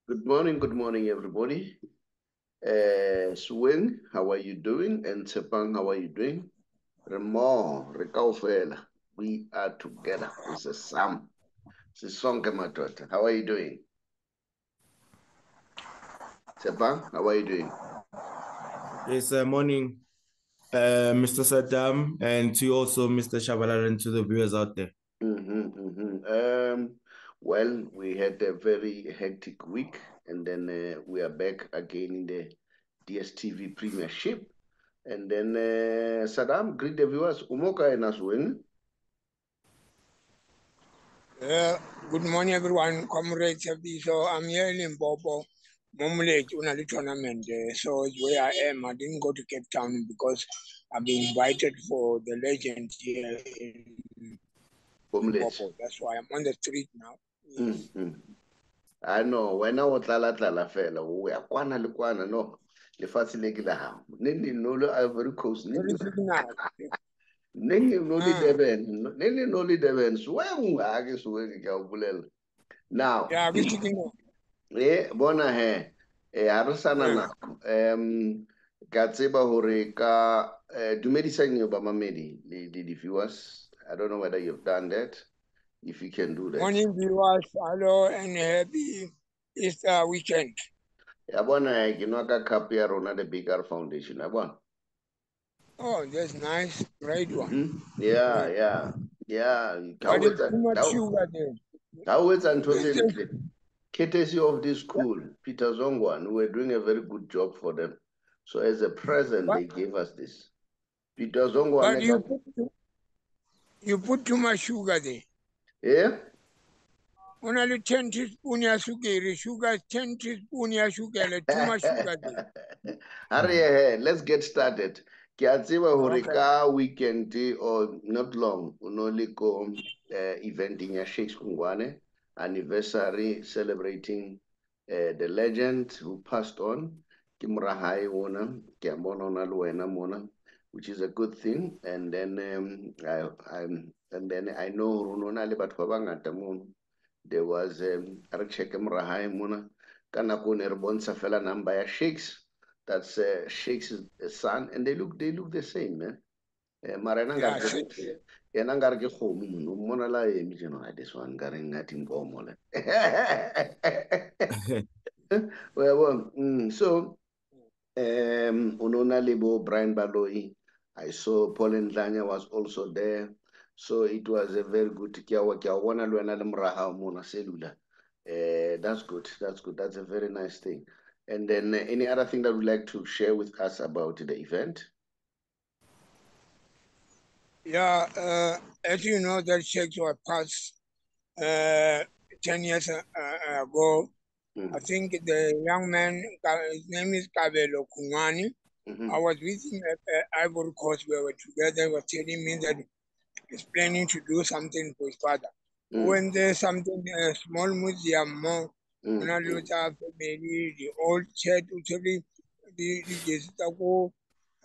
Good morning, everybody. Swing, how are you doing? And Sepang, how are you doing? Remo, Rekaufela, we are together. It's a Sam. Sisonke Matota. How are you doing? Sepang, how are you doing? Yes, morning, Mr. Saddam, and to you also, Mr. Shabalala, and to the viewers out there. Well, we had a very hectic week, and then we are back again in the DSTV Premiership. And then Saddam, greet the viewers. Umoka and Aswing. Good morning, everyone. Comrades, so I'm here in Limpopo. Momulate on a tournament, so it's where I am. I didn't go to Cape Town because I've been invited for the legend here in Limpopo. That's why I'm on the street now. Yes. I know when I was tlala fela we are kwana le kwana no lefatshe le ke la hao neng no le Ivory Coast neng no le Durban sweng ha ke sweng ke a bolela now yeah, bona he ha re sana nako ka tseba hore ka dumedisang yo ba mamedi the viewers. I don't know whether you've done that. If you can do that. Morning viewers, hello and happy Easter weekend. Ya bona ke no ka cup ya rona the Bigger Foundation ya bona. Oh, that's nice. Great one. Yeah. But it's too much sugar there. How is Antosel? Courtesy of this school, Peter Zongwan, we were doing a very good job for them. So as a present, they gave us this. Peter Zongwan. But you put too much sugar there. Yeah? Only 10 teaspoons of sugar, 10 teaspoons of sugar, too much sugar there. Hurry, let's get started. Horika weekend or not long, only go event in Shakes Kungwane, anniversary celebrating the legend who passed on, Kimrahai Wona, Kiamona Luena Mona, which is a good thing. And then I know Runona Libat Wabangatamun. There was Archek Mrahai Mona, Kanako Nerbonsa fella number Shakes. That's Sheikh's son, and they look the same, man. Marana Yanangar ke home, Mona la this one, Garing at him Bomole. Well, so Unona Libo, Brian Baloi, I saw Pauline Lanya was also there. So it was a very good Kiawa Kiawana Luanadam Raha Mona Cellular. That's good. That's a very nice thing. And then any other thing that you'd like to share with us about the event? Yeah, as you know, that checks were passed 10 years ago. I think the young man, his name is Kabelo Kumani. I was with him at Ivory Coast. We were together. He was telling me that he's planning to do something for his father. When there's something, a small museum, when I look up maybe the old church,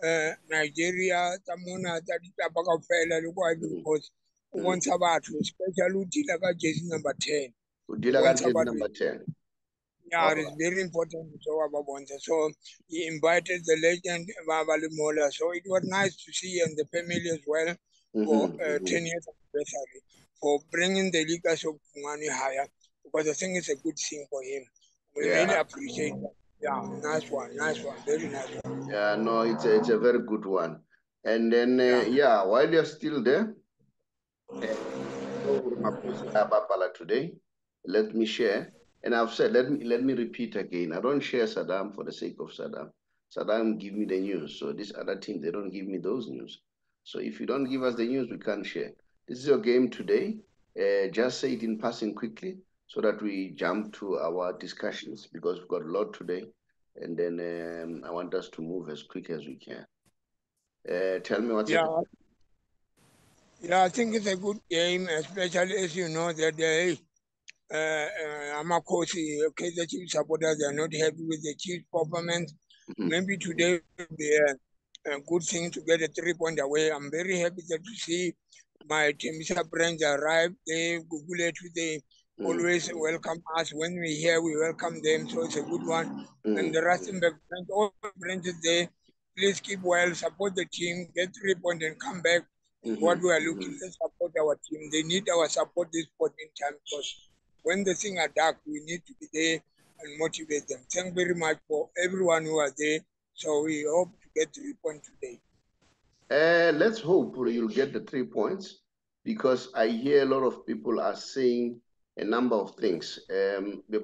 the Nigeria, Tamona, that Tabaka because once about especially Utilaga Jesse number 10. Number 10. Yeah, it's very important to show about one. So he invited the legend Babali Mola. So it was nice to see and the family as well for 10 years anniversary for bringing the legacy of Kumani higher because I think it's a good thing for him. We really appreciate that. Yeah, nice one, very nice one. Yeah, no, it's a very good one. And then while you're still there, today, let me share. And I've said, let me repeat again. I don't share Saddam for the sake of Saddam. Saddam give me the news. So these other teams, they don't give me those news. So if you don't give us the news, we can't share. This is your game today. Just say it in passing quickly so that we jump to our discussions because we've got a lot today. And then I want us to move as quick as we can. Tell me what's happening. Yeah, I think it's a good game, especially as you know that Amakosi, okay, the chief supporters are not happy with the chief performance. Maybe today will be a good thing to get a 3-point away. I'm very happy that to see my Temisa friends arrive. They Google to the always welcome us. When we here, we welcome them. So it's a good one. And the Rustenburg branch, all branches there, please keep well, support the team, get 3 points and come back. What we are looking, let's support our team. They need our support this point in time because when the things are dark, we need to be there and motivate them. Thank you very much for everyone who are there. So we hope to get 3 points today. Let's hope you'll get the 3 points because I hear a lot of people are saying a number of things.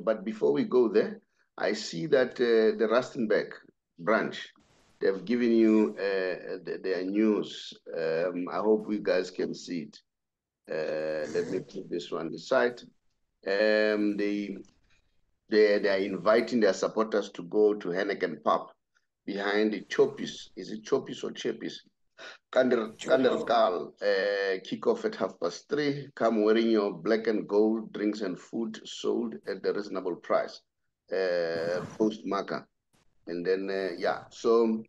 But before we go there, I see that the Rustenburg branch, they've given you their news. I hope you guys can see it. Let me put this one aside. They are inviting their supporters to go to Henneken Pub behind the Choppies. Is it Choppies or Chappies? Kanderkal, kickoff at 3:30. Come wearing your black and gold drinks and food sold at the reasonable price. Post marker. And then, so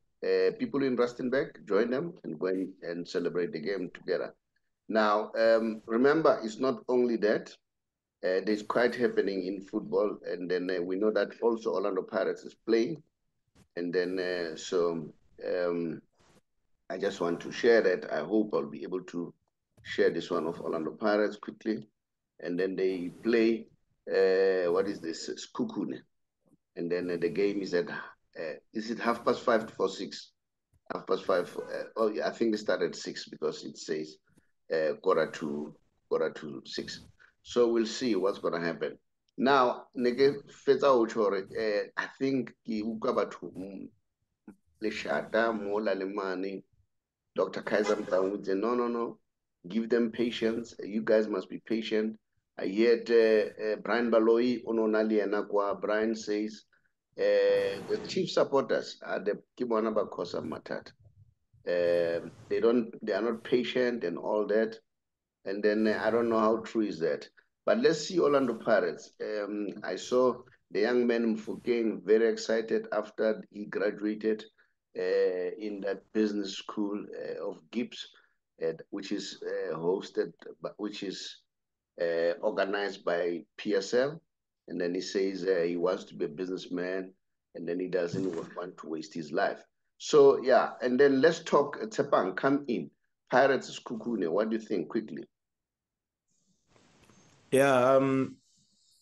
people in Rustenburg, join them and go and celebrate the game together. Now, remember, it's not only that. There's quite happening in football. And then we know that also Orlando Pirates is playing. And then, I just want to share that. I hope I'll be able to share this one of Orlando Pirates quickly. And then they play, what is this? Skukune. And then the game is at, is it 5:30 for 6? 5:30. Oh, yeah, I think it started at 6 because it says quarter to 6. So we'll see what's going to happen. Now, I think Leshata, Mola Lemani, Dr. Kaiser Mtaun would say, no, give them patience. You guys must be patient. I heard Brian Baloi, Ononali Anakwa. Brian says, the chief supporters are the Kimonaba Kosa Matat. They are not patient and all that. And then I don't know how true is that. But let's see Orlando Pirates. I saw the young man Mfukeng very excited after he graduated in that business school of Gibbs, which is organized by PSL. And then he says he wants to be a businessman, and then he doesn't want to waste his life. So yeah, and then let's talk. Tsepang, come in. Pirates Kukune. What do you think quickly? Yeah,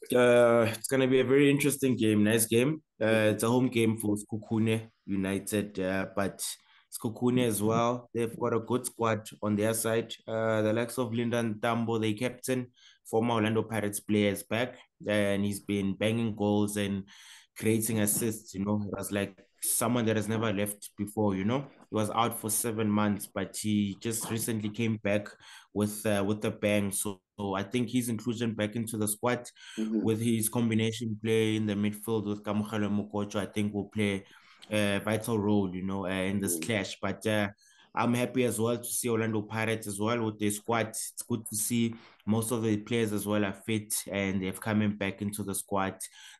it's gonna be a very interesting game. Nice game. It's a home game for Skukune United, but Skukune as well. They've got a good squad on their side. The likes of Lyndon Tambo, the captain, former Orlando Pirates player, is back, and he's been banging goals and creating assists. You know, it was like someone that has never left before. You know, he was out for 7 months, but he just recently came back with a bang. So I think his inclusion back into the squad with his combination play in the midfield with Kamukhala Mukocho, I think will play a vital role, you know, in this clash. But I'm happy as well to see Orlando Pirates as well with their squad. It's good to see most of the players as well are fit and they've coming back into the squad.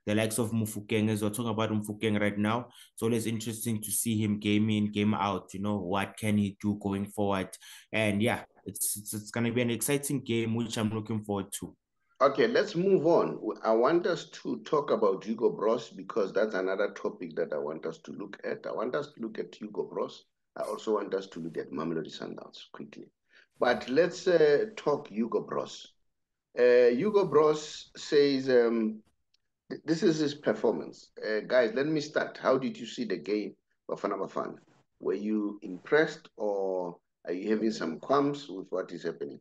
The likes of Mufukeng, as we're talking about Mufukeng right now, it's always interesting to see him game in, game out. You know, what can he do going forward? And yeah, it's going to be an exciting game, which I'm looking forward to. Okay, let's move on. I want us to talk about Hugo Broos because that's another topic that I want us to look at. I want us to look at Hugo Broos. I also want us to look at Mamelodi Sundowns quickly. But let's talk Hugo Broos. Hugo Broos says this is his performance. Guys, let me start. How did you see the game of Bafana? Were you impressed or are you having some qualms with what is happening?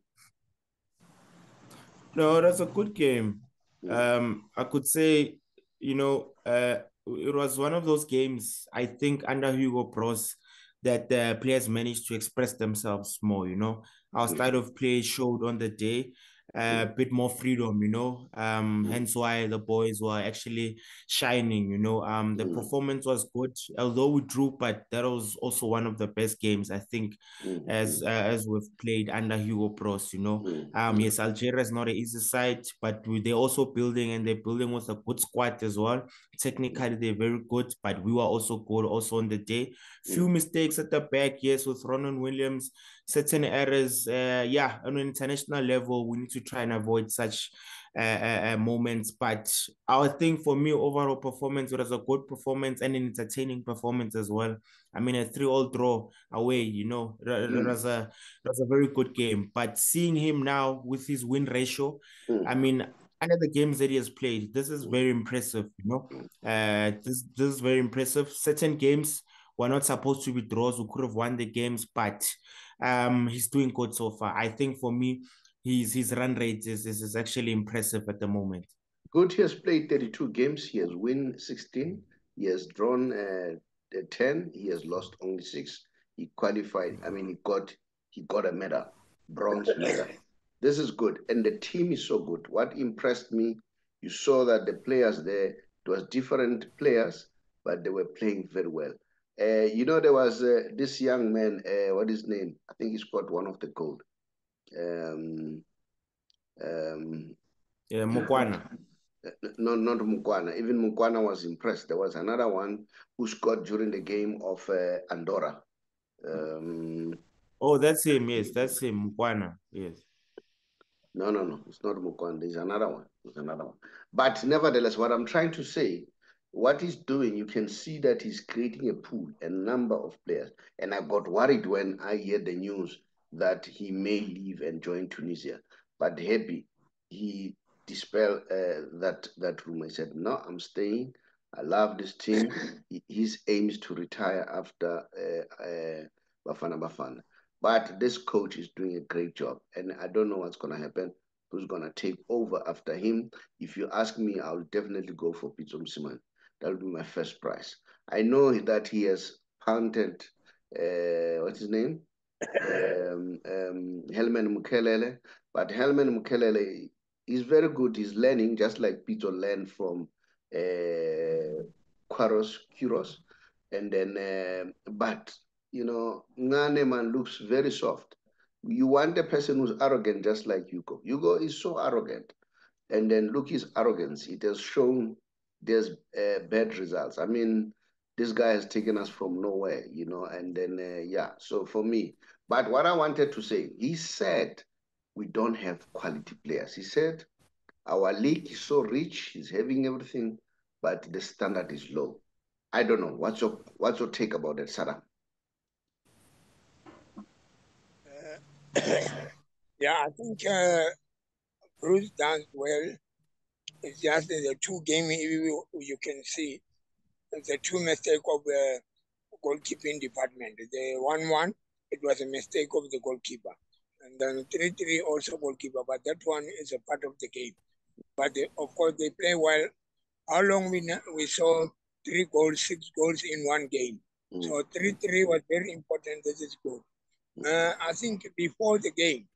No, that's a good game. I could say, you know, it was one of those games, I think, under Hugo Broos that the players managed to express themselves more, you know. Our style of play showed on the day a bit more freedom, you know. Hence why the boys were actually shining, you know. The performance was good, although we drew, but that was also one of the best games, I think, as we've played under Hugo Broos, you know. Yes, Algeria is not an easy side, but they're also building and they're building with a good squad as well. Technically, they're very good, but we were also good also on the day. Few mistakes at the back, yes, with Ronan Williams, certain errors. Yeah, on an international level, we need to try and avoid such moments. But I think for me, overall performance, it was a good performance and an entertaining performance as well. I mean, a 3-3 draw away, it was a very good game. But seeing him now with his win ratio, I mean, under the games that he has played, this is very impressive, this is very impressive. Certain games were not supposed to be draws. We could have won the games, but he's doing good so far. I think for me, his run rate is actually impressive at the moment. Good, he has played 32 games. He has won 16. He has drawn 10. He has lost only 6. He qualified. I mean, he got a medal, bronze medal. This is good. And the team is so good. What impressed me, you saw that the players there, it was different players, but they were playing very well. There was this young man, what is his name? I think he scored one of the goals. Mokwana. No, not Mukwana. Even Mukwana was impressed. There was another one who scored during the game of Andorra. Oh, that's him. Yes, that's him. Mukwana. Yes. No. It's not Mukwana. There's another one. But nevertheless, what I'm trying to say, what he's doing, you can see that he's creating a pool, a number of players. And I got worried when I heard the news that he may leave and join Tunisia. But happy, he dispelled that rumor. He said, no, I'm staying. I love this team. His aim is to retire after Bafana. But this coach is doing a great job. And I don't know what's going to happen, who's going to take over after him. If you ask me, I'll definitely go for Pitso Msimane. That'll be my first prize. I know that he has punted, what's his name? Helman Mukelele. But Helman Mukelele is very good. He's learning, just like Pitso learned from Kuros. And then, but, Nganeman looks very soft. You want a person who's arrogant, just like Hugo. Hugo is so arrogant. And then look his arrogance. It has shown there's bad results. I mean, this guy has taken us from nowhere, and then, yeah, so for me. But what I wanted to say, he said we don't have quality players. He said our league is so rich, he's having everything, but the standard is low. I don't know. What's your take about that, Sarah? Yeah, I think Broos done well. It's just the two games you can see the two mistakes of the goalkeeping department. The 1-1, it was a mistake of the goalkeeper. And then 3-3 also goalkeeper, but that one is a part of the game. But of course, they play well. How long we saw 3 goals, 6 goals in one game. So 3-3 was very important. This is good. I think before the game,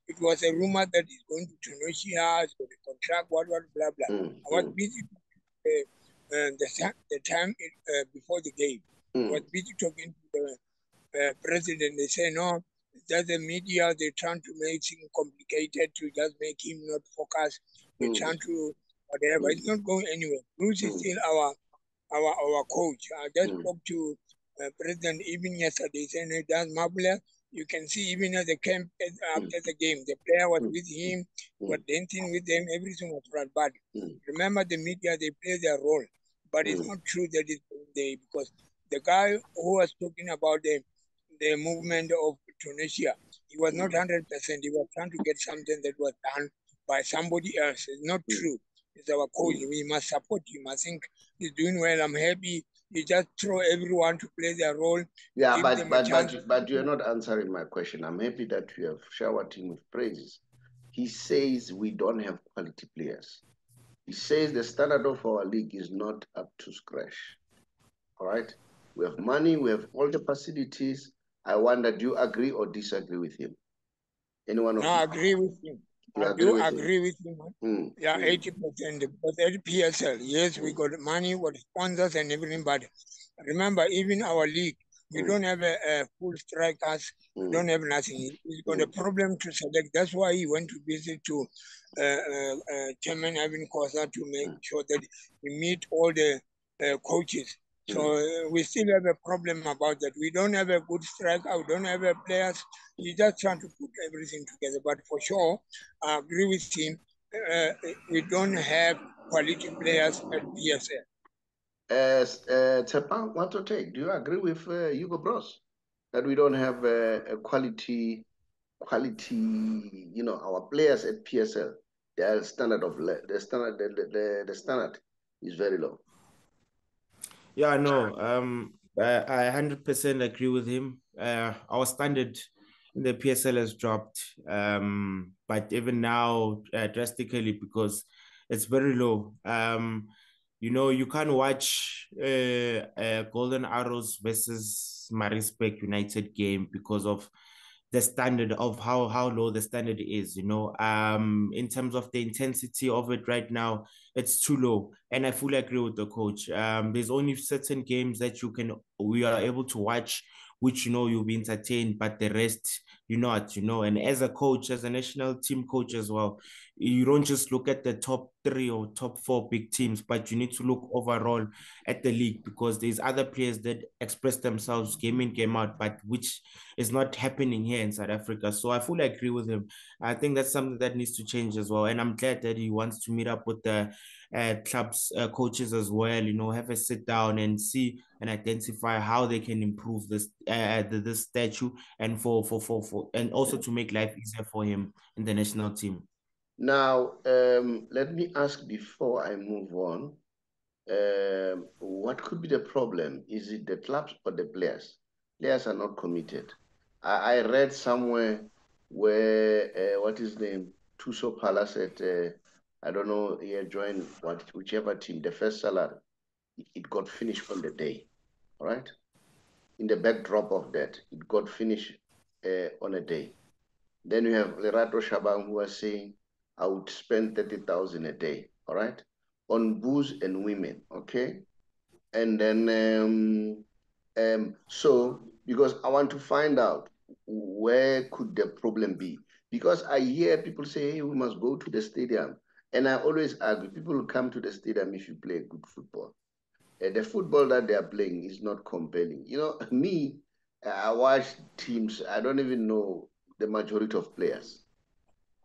it was a rumor that he's going to Tunisia, he's going to contract, blah, blah. I was busy the time before the game. I was busy talking to the president. They say, no, that's the media. They're trying to make things complicated to just make him not focus. They're trying to whatever. It's not going anywhere. Bruce is still our coach. I just spoke to President even yesterday, saying he does marvelous. You can see even at the camp after the game, the player was with him, was dancing with them, everything was right. But remember, the media, they play their role. But it's not true that because the guy who was talking about the movement of Tunisia, he was not 100%. He was trying to get something that was done by somebody else. It's not true. It's our coach. We must support him. I think he's doing well. I'm happy. You just throw everyone to play their role. Yeah, but you're not answering my question. I'm happy that you have showered him with praises. He says we don't have quality players. He says the standard of our league is not up to scratch. All right? We have money, we have all the facilities. I wonder, do you agree or disagree with him? Anyone of you? I agree with him. I do agree with him. Yeah, 80%. Because at PSL, yes, we got money, we got sponsors and everything, but remember, even our league, we don't have a full strikers, we don't have nothing. He's got a problem to select. That's why he went to visit to Chairman Ivan Kosa to make sure that we meet all the coaches. So we still have a problem about that. We don't have a good striker. We don't have a players. He's just trying to put everything together. But for sure, I agree with him. We don't have quality players at PSL. Tepang, what to take? Do you agree with Hugo Broos that we don't have a quality, our players at PSL, their standard the standard is very low. Yeah, no, I 100% agree with him. Our standard in the PSL has dropped, but even now, drastically because it's very low. You can't watch Golden Arrows versus Marispec United game because of the standard of how low the standard is, in terms of the intensity of it right now, it's too low. And I fully agree with the coach. There's only certain games that we are able to watch, which, you'll be entertained, but the rest, you're not, and as a coach, as a national team coach as well, you don't just look at the top 3 or top 4 big teams, but you need to look overall at the league, because there's other players that express themselves game in, game out, but which is not happening here in South Africa. So I fully agree with him. I think that's something that needs to change as well. And I'm glad that he wants to meet up with the clubs coaches as well, have a sit down and see and identify how they can improve this statue, and for and also to make life easier for him in the national team. Now, let me ask before I move on, what could be the problem? Is it the clubs or the players? Players are not committed. I read somewhere where, what is the name? Tuso Pala said, I don't know, he had joined whichever team, the first salary, it got finished on the day, all right? In the backdrop of that, it got finished on a day. Then you have Lerato Shabang who was saying, I would spend 30,000 a day, all right, on booze and women, okay? And then, so, because I want to find out where could the problem be? Because I hear people say, hey, we must go to the stadium. And I always argue, people will come to the stadium if you play good football. The football that they are playing is not compelling. Me, I watch teams, I don't even know the majority of players.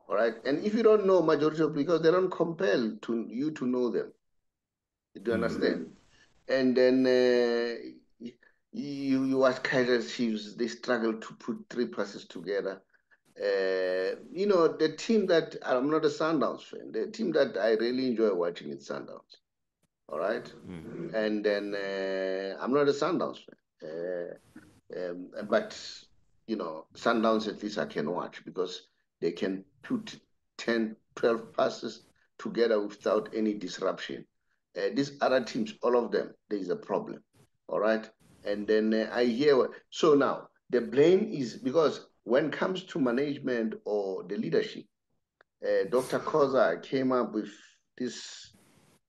All right. And if you don't know majority of, because they don't compel you to know them. Do you understand? And then you watch Kaiser Chiefs, they struggle to put 3 passes together. The team that I'm not a Sundowns fan, the team that I really enjoy watching is Sundowns. All right. And then I'm not a Sundowns fan. But Sundowns at least I can watch because they can put 10, 12 passes together without any disruption. These other teams, all of them, there is a problem. All right. And then I hear, so now the blame is because when it comes to management or the leadership, Dr. Koza came up with this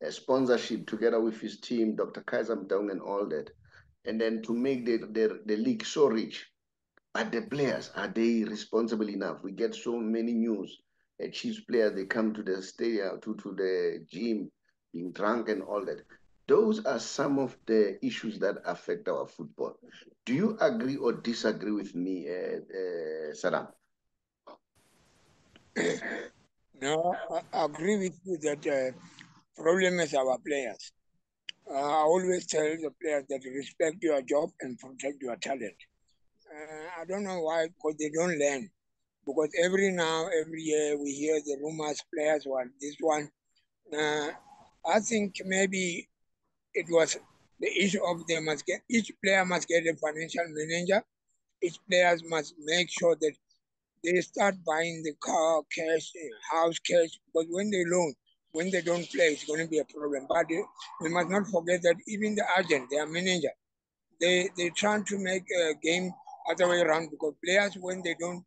sponsorship together with his team, Dr. Kaiser Mdong and all that. And then to make the league so rich. But the players, are they responsible enough? We get so many news. Chiefs players, they come to the stadium, to the gym, being drunk and all that. Those are some of the issues that affect our football. Do you agree or disagree with me, Saddam? No, I agree with you that problem is our players. I always tell the players that respect your job and protect your talent. I don't know why, because they don't learn. Because every year, we hear the rumors, players want this one. I think maybe it was the issue of each player must get a financial manager. Each players must make sure that they start buying the car cash, house cash, because when they don't play, it's going to be a problem. But we must not forget that even the agent, their manager, they trying to make a game other way around, because players, when they got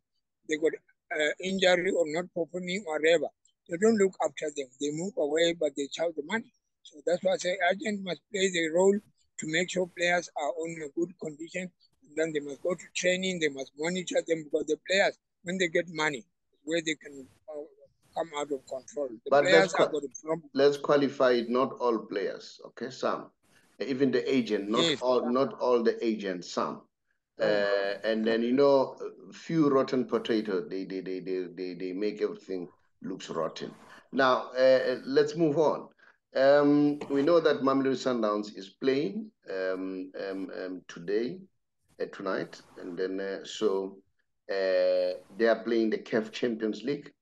injury or not performing or whatever, they don't look after them. They move away, but they charge the money. So that's why I say agent must play the role to make sure players are on a good condition. And then they must go to training. They must monitor them, because the players, when they get money, where they can come out of control. The But players are got a problem. let's qualify it, not all players, okay, some. even the agent, not Yes. all the agents, some. Oh. And then few rotten potato, they make everything looks rotten. Now let's move on. We know that Mamelodi Sundowns is playing today, tonight, and then so they are playing the CAF Champions League.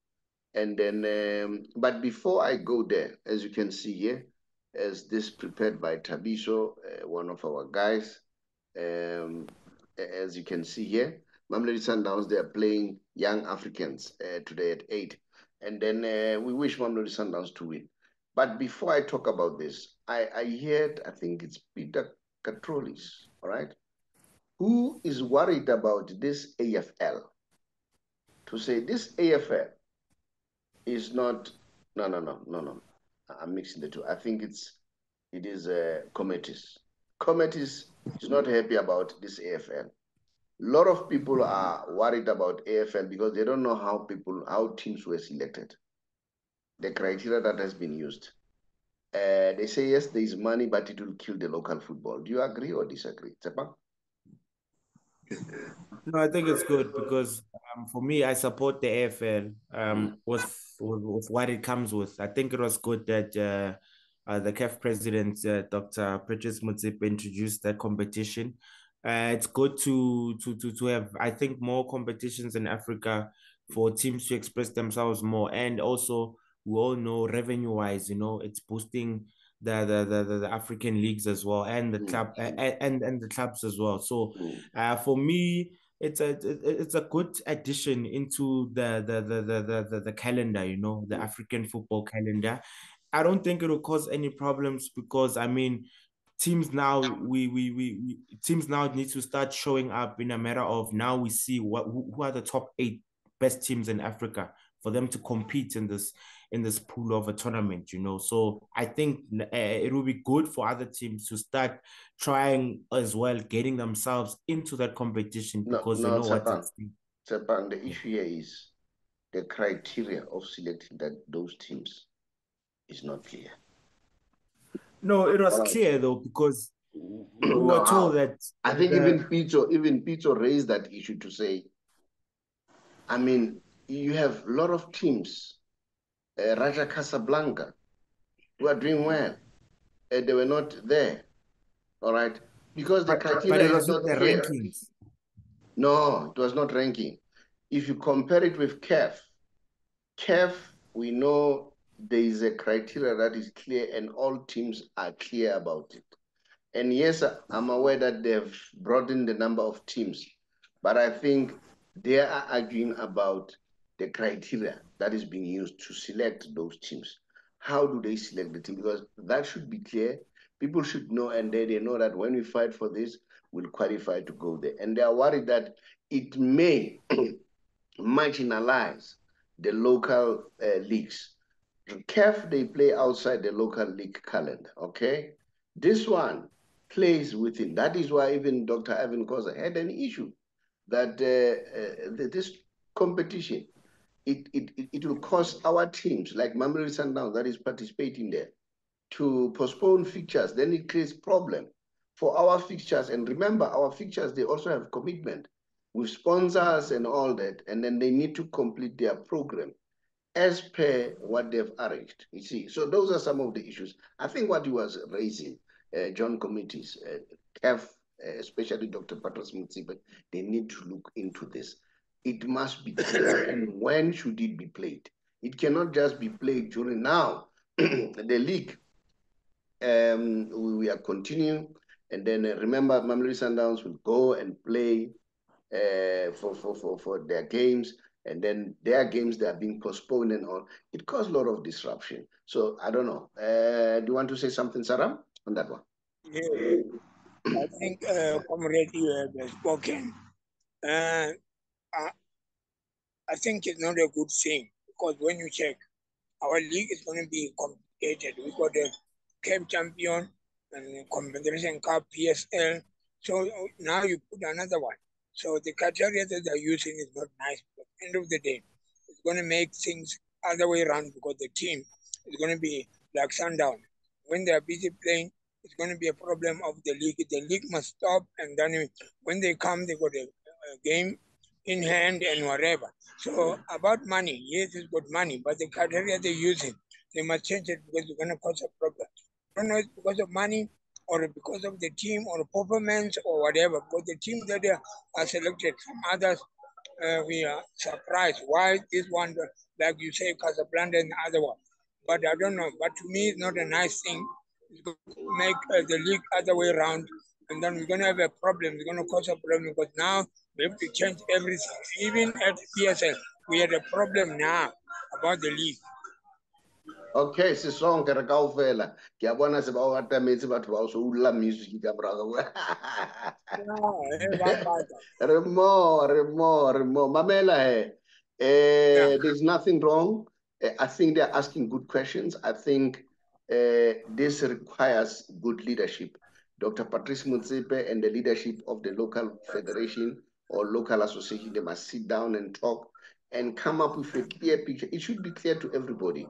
And then, but before I go there, as you can see here, as this prepared by Tabiso, one of our guys, as you can see here, Mamelodi Sundowns, they are playing Young Africans today at 8. And then we wish Mamelodi Sundowns to win. But before I talk about this, I heard, I think it's Peter Katrolis, all right, who is worried about this AFL, to say this AFL is not, no. I'm mixing the two. I think it is committees. Committees is not happy about this AFL. A lot of people are worried about AFL because they don't know how teams were selected, the criteria that has been used. They say, yes, there is money, but it will kill the local football. Do you agree or disagree? Tsepa? No, I think it's good because for me, I support the AFL with what it comes with. I think it was good that the CAF president, Dr. Patrice Motsepe, introduced that competition. It's good to have, I think, more competitions in Africa for teams to express themselves more. And also, we all know revenue-wise, it's boosting the African leagues as well, and the club and the clubs as well. So for me, it's a good addition into the calendar, the African football calendar. I don't think it will cause any problems because I mean teams now teams now need to start showing up in a matter of now we see who are the top 8 best teams in Africa for them to compete in this pool of a tournament, So I think it will be good for other teams to start trying as well, getting themselves into that competition because they know what's at stake. The issue here is the criteria of selecting those teams is not clear. No, it was clear though because we were told that. I think even Pizzo raised that issue to say, I mean, you have a lot of teams, Raja Casablanca, who are doing well. They were not there, all right? Because the criteria is not clear. Rankings. No, it was not ranking. If you compare it with CAF, we know there is a criteria that is clear and all teams are clear about it. And yes, I'm aware that they've broadened the number of teams, but I think they are arguing about the criteria that is being used to select those teams. How do they select the team? Because that should be clear. People should know, and they know that when we fight for this, we'll qualify to go there. And they are worried that it may marginalize the local leagues. CAF, they play outside the local league calendar, okay? This one plays within. That is why even Dr. Ivan Koza had an issue that this competition, it will cause our teams, like Mamelodi Sundowns that is participating there, to postpone fixtures. Then it creates problem for our fixtures. And remember, our fixtures, they also have commitment with sponsors and all that. And then they need to complete their program as per what they've arranged, you see. So those are some of the issues. I think what he was raising, John committees, CAF, especially Dr. Patrice Motsepe, they need to look into this. It must be clear. And when should it be played? It cannot just be played during now. The league, we are continuing. And then remember, Mamelodi Sundowns will go and play for their games, and then their games, they are being postponed and all. It caused a lot of disruption. So I don't know. Do you want to say something, Sarah, on that one? Yeah, I think, comrade, you have spoken. I, I think it's not a good thing because when you check, our league is going to be complicated. We got the CAF champion and Confederation Cup, PSL. So now you put another one. So the criteria that they're using is not nice. But at the end of the day, it's going to make things other way around because the team is going to be like Sundown. When they're busy playing, it's going to be a problem of the league. The league must stop, and then when they come, they got a game in hand and whatever. So about money, yes, it's good money, but the criteria they're using, they must change it because it's going to cause a problem. I don't know it's because of money or because of the team or performance or whatever. But the team that are selected, some others, we are surprised why this one, like you say, Casablanca and the other one. But I don't know. But to me, it's not a nice thing. It's going to make the league other way around, and then we're going to have a problem. It's going to cause a problem because now we have to change everything. Even at PSL, we had a problem now about the league. Okay, sisonke re kaofela ke a bona se ba o atametse batho ba o so ulla music ka morago. Re mo mamela he. There's nothing wrong. I think they're asking good questions. I think this requires good leadership. Dr. Patrice Motsepe and the leadership of the local federation or local association, they must sit down and talk and come up with a clear picture. It should be clear to everybody.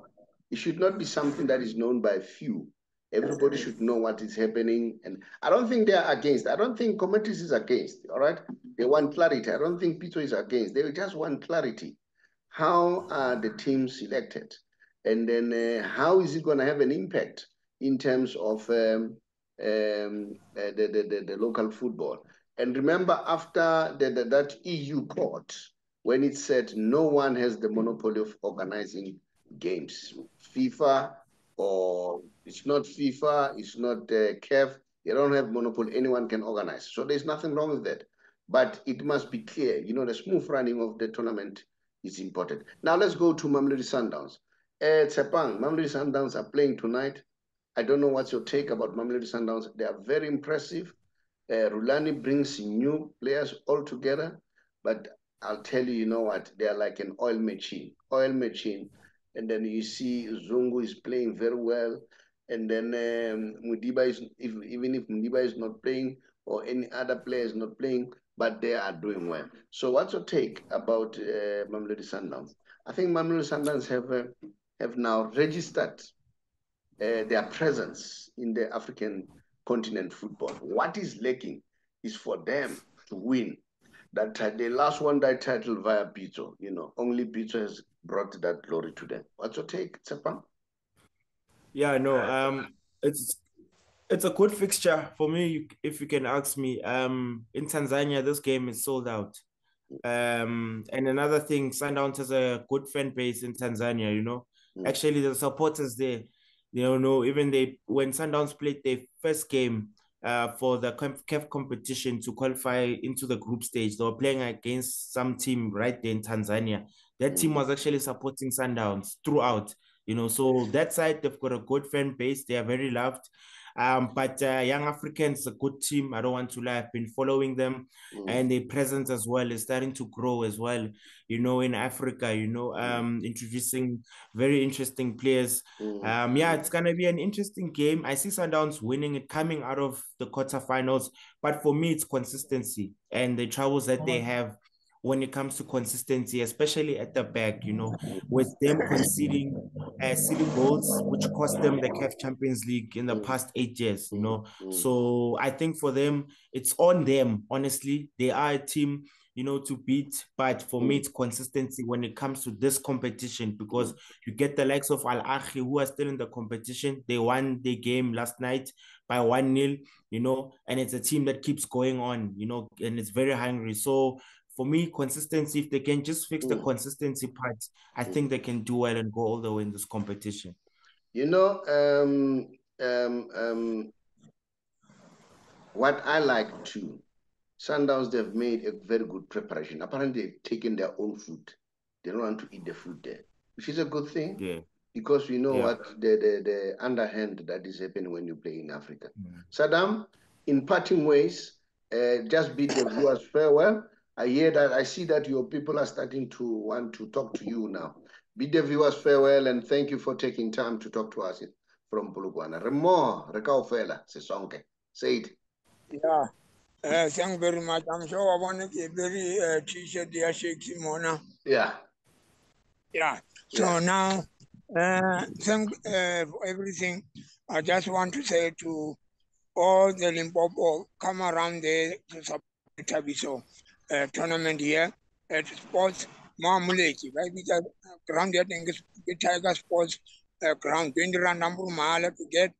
It should not be something that is known by few. Everybody should know what is happening. And I don't think they are against. I don't think committees is against, all right? They want clarity. I don't think Pito is against. They just want clarity. How are the teams selected? And then how is it going to have an impact in terms of the local football? And remember, after that EU court, when it said no one has the monopoly of organizing games, FIFA, or it's not FIFA, it's not CAF, they don't have monopoly, anyone can organize. So there's nothing wrong with that. But it must be clear, the smooth running of the tournament is important. Now let's go to Mamelodi Sundowns. Tsepang, Mamelodi Sundowns are playing tonight. I don't know what's your take about Mamelodi Sundowns. They are very impressive. Rulani brings new players all together, but I'll tell you, you know what? They are like an oil machine. And then you see Zungu is playing very well. And then Mudiba is, even if Mudiba is not playing or any other player is not playing, but they are doing well. So what's your take about Mamelodi Sundowns? I think Mamelodi Sundowns have now registered their presence in the African continent football. What is lacking is for them to win. That the last one that title via Pito, only Pito has brought that glory to them. What's your take, Tsepang? Yeah, no, it's a good fixture for me, if you can ask me. In Tanzania, this game is sold out. And another thing, Sundowns has a good fan base in Tanzania, Actually, the supporters there, even when Sundowns played their first game for the CAF competition to qualify into the group stage, they were playing against some team right there in Tanzania. That team was actually supporting Sundowns throughout, so that side, they've got a good fan base. They are very loved. But Young Africans, a good team. I don't want to lie. I've been following them, and their presence as well is starting to grow as well. In Africa, introducing very interesting players. Yeah, it's gonna be an interesting game. I see Sundowns winning it, coming out of the quarterfinals. But for me, it's consistency and the troubles that they have when it comes to consistency, especially at the back, with them conceding silly goals, which cost them the CAF Champions League in the past 8 years, So I think for them, it's on them, honestly. They are a team, to beat. But for me, it's consistency when it comes to this competition, because you get the likes of Al Ahly, who are still in the competition. They won the game last night by 1-0, and it's a team that keeps going on, and it's very hungry. So for me, consistency, if they can just fix the consistency part, I think they can do well and go all the way in this competition. What I like too, Sundowns, they've made a very good preparation. Apparently, they've taken their own food. They don't want to eat the food there, which is a good thing. Yeah. Because we know what the underhand that is happening when you play in Africa. Saddam, in parting ways, just bid the viewers farewell. I see that your people are starting to want to talk to you now. Bid the viewers farewell and thank you for taking time to talk to us from Polokwane. Remo, Rekaofela, Sesonke. Say it. Yeah. Thank you very much. I'm sure I want to get very t-shirt there, Sheikh Simona. Yeah. Yeah. So now, thank for everything. I just want to say to all the Limpopo come around there to support the Tabiso tournament here at Sports Mamuleki, right? Which are ground at the Tiger Sports ground, 20 rand number mahala to get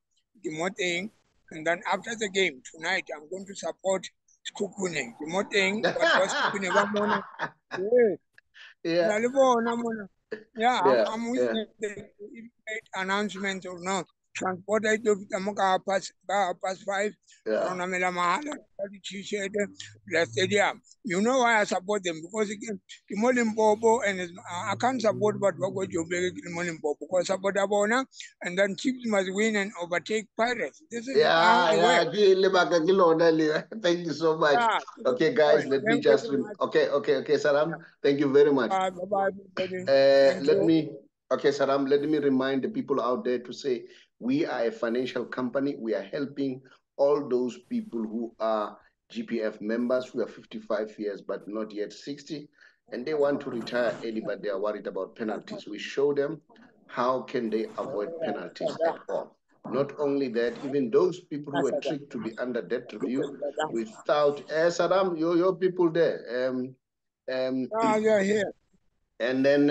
the more thing. And then after the game tonight, I'm going to support Skukune. The more thing, but was Skukune Bamona. Yeah, Yeah, yeah, I'm with yeah, the announcement or not. Transport I do past 5, yeah. Ronamela Mahala, t-shirt, the stadium. You know why I support them? Because Kimolim Bobo and I can't support but Bogo Jobe Kimolim Bobo because support Abona and then Chiefs must win and overtake Pirates. This is how Yeah, it yeah. works. Thank you so much. Yeah, Okay, guys, let me thank you just very much. okay, Saram. Thank you very much. Bye-bye, everybody. Thank Let you. me okay, Saram. Let me remind the people out there to say we are a financial company. We are helping all those people who are GPF members who are 55 years but not yet 60, and they want to retire early, but they are worried about penalties. We show them how can they avoid penalties at all. Not only that, even those people who are tricked to be under debt review without Saddam, your people there. You're here. And then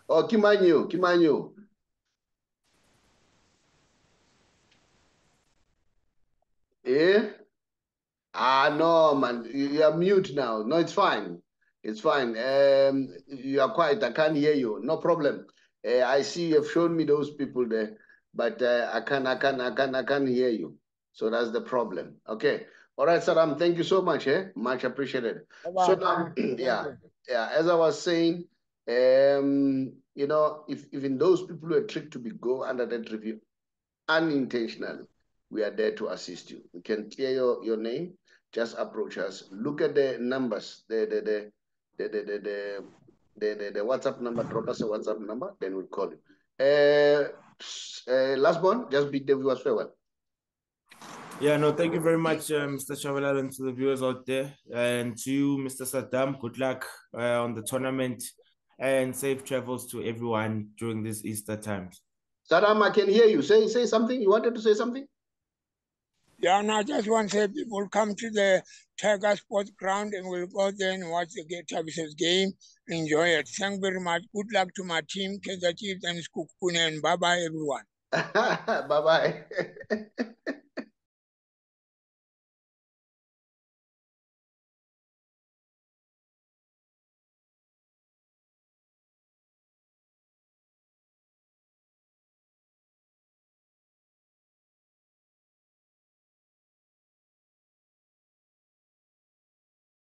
oh, Kimanyu. Yeah. No, man, you are mute now. No, it's fine. It's fine. You are quiet. I can't hear you. No problem. I see you have shown me those people there, but I can't hear you. So that's the problem. Okay. All right, Saddam. Thank you so much. Much appreciated. So Bye-bye. now, yeah. As I was saying, you know, if even those people who are tricked to be go under that review unintentionally, we are there to assist you. We can clear your name, just approach us. Look at the numbers, the WhatsApp number, drop us a WhatsApp number, then we'll call you. Last one, just beat the viewers farewell. Yeah, no, thank you very much, Mr. Chavalal, and to the viewers out there. And to you, Mr. Saddam, good luck on the tournament and safe travels to everyone during these Easter times. Saddam, I can hear you. Say something. You wanted to say something? Yeah, and I just want to say people come to the Tiger Sports Ground and we'll go there and watch the Tabitha's game. Enjoy it. Thank you very much. Good luck to my team, Kaizer Chiefs and Skukune, and bye-bye, everyone. Bye-bye.